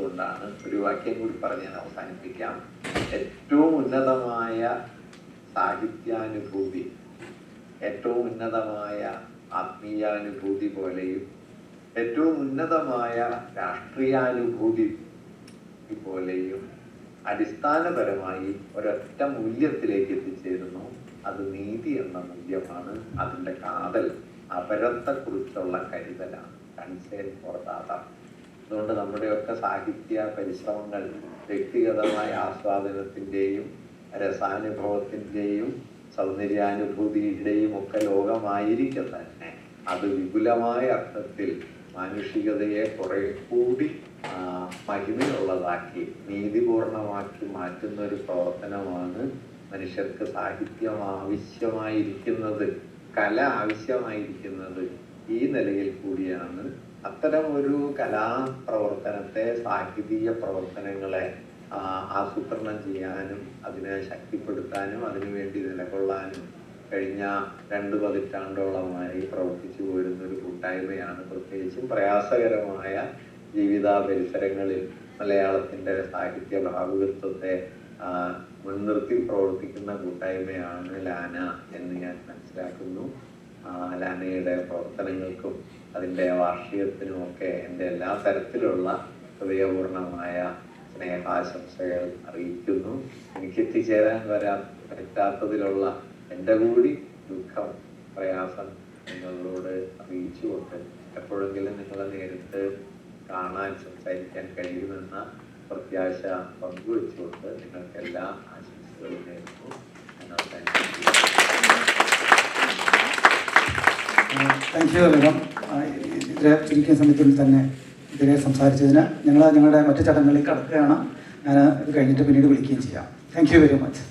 കൊണ്ടാണ് ഒരു വാക്യം കൂടി പറഞ്ഞ് ഞാൻ അവസാനിപ്പിക്കാം. ഏറ്റവും ഉന്നതമായ സാഹിത്യാനുഭൂതി, ഏറ്റവും ഉന്നതമായ ആത്മീയാനുഭൂതി പോലെയും ഏറ്റവും ഉന്നതമായ രാഷ്ട്രീയാനുഭൂതി പോലെയും അടിസ്ഥാനപരമായി ഒരൊറ്റ മൂല്യത്തിലേക്ക് എത്തിച്ചേരുന്നു. അത് നീതി എന്ന മൂല്യമാണ്. അതിൻ്റെ കാതൽ അപരത്തെക്കുറിച്ചുള്ള കരുതലാണ്, കൺസേൺ ഫോർ ദ അതർ. അതുകൊണ്ട് നമ്മുടെയൊക്കെ സാഹിത്യ പരിശ്രമങ്ങൾ വ്യക്തിഗതമായ ആസ്വാദനത്തിൻ്റെയും രസാനുഭവത്തിൻ്റെയും സൗന്ദര്യാനുഭൂതിയുടെയും ഒക്കെ ലോകമായിരിക്കെ തന്നെ അത് വിപുലമായ അർത്ഥത്തിൽ മാനുഷികതയെ കുറെ കൂടി മഹിമയുള്ളതാക്കി നീതിപൂർണമാക്കി മാറ്റുന്ന ഒരു പ്രവർത്തനമാണ് മനുഷ്യർക്ക് സാഹിത്യം ആവശ്യമായിരിക്കുന്നത്, കല ആവശ്യമായിരിക്കുന്നത്. ഈ നിലയിൽ കൂടിയാണ് അത്തരം ഒരു കലാപ്രവർത്തനത്തെ, സാഹിത്യ പ്രവർത്തനങ്ങളെ ആസൂത്രണം ചെയ്യാനും അതിനെ ശക്തിപ്പെടുത്താനും അതിനുവേണ്ടി നിലകൊള്ളാനും കഴിഞ്ഞ 2 പതിറ്റാണ്ടോളമായി പ്രവർത്തിച്ചു പോരുന്ന ഒരു കൂട്ടായ്മയാണ്. പ്രത്യേകിച്ചും പ്രയാസകരമായ ജീവിത പരിസരങ്ങളിൽ മലയാളത്തിൻ്റെ സാഹിത്യ ഭാവുകത്വത്തെ മുൻനിർത്തി പ്രവർത്തിക്കുന്ന കൂട്ടായ്മയാണ് ലാന എന്ന് ഞാൻ മനസ്സിലാക്കുന്നു. ലാനയുടെ പ്രവർത്തനങ്ങൾക്കും അതിൻ്റെ വാർഷികത്തിനുമൊക്കെ എൻ്റെ എല്ലാ തരത്തിലുള്ള ഹൃദയപൂർണമായ സ്നേഹാശംസകൾ അറിയിക്കുന്നു. എനിക്ക് എത്തിച്ചേരാൻ പറ്റാത്തതിലുള്ള എൻ്റെ കൂടി ദുഃഖം, പ്രയാസം നിങ്ങളോട് അറിയിച്ചുകൊണ്ട് എപ്പോഴെങ്കിലും നിങ്ങളെ നേരിട്ട് കാണാൻ, സംസാരിക്കാൻ കഴിയുമെന്ന പ്രത്യാശ പങ്കുവെച്ചുകൊണ്ട് നിങ്ങൾക്ക് എല്ലാ ആശംസകളും നേരുന്നു. Thank you madam. ഇതിലെ ചുരുക്കിയ സമയത്തിൽ തന്നെ ഇതിനെ സംസാരിച്ചതിന് ഞങ്ങളുടെ മറ്റു ചടങ്ങുകളിൽ കടക്കുകയാണ്. ഞാൻ ഇത് കഴിഞ്ഞിട്ട് പിന്നീട് വിളിക്കുകയും ചെയ്യാം. Thank you very much.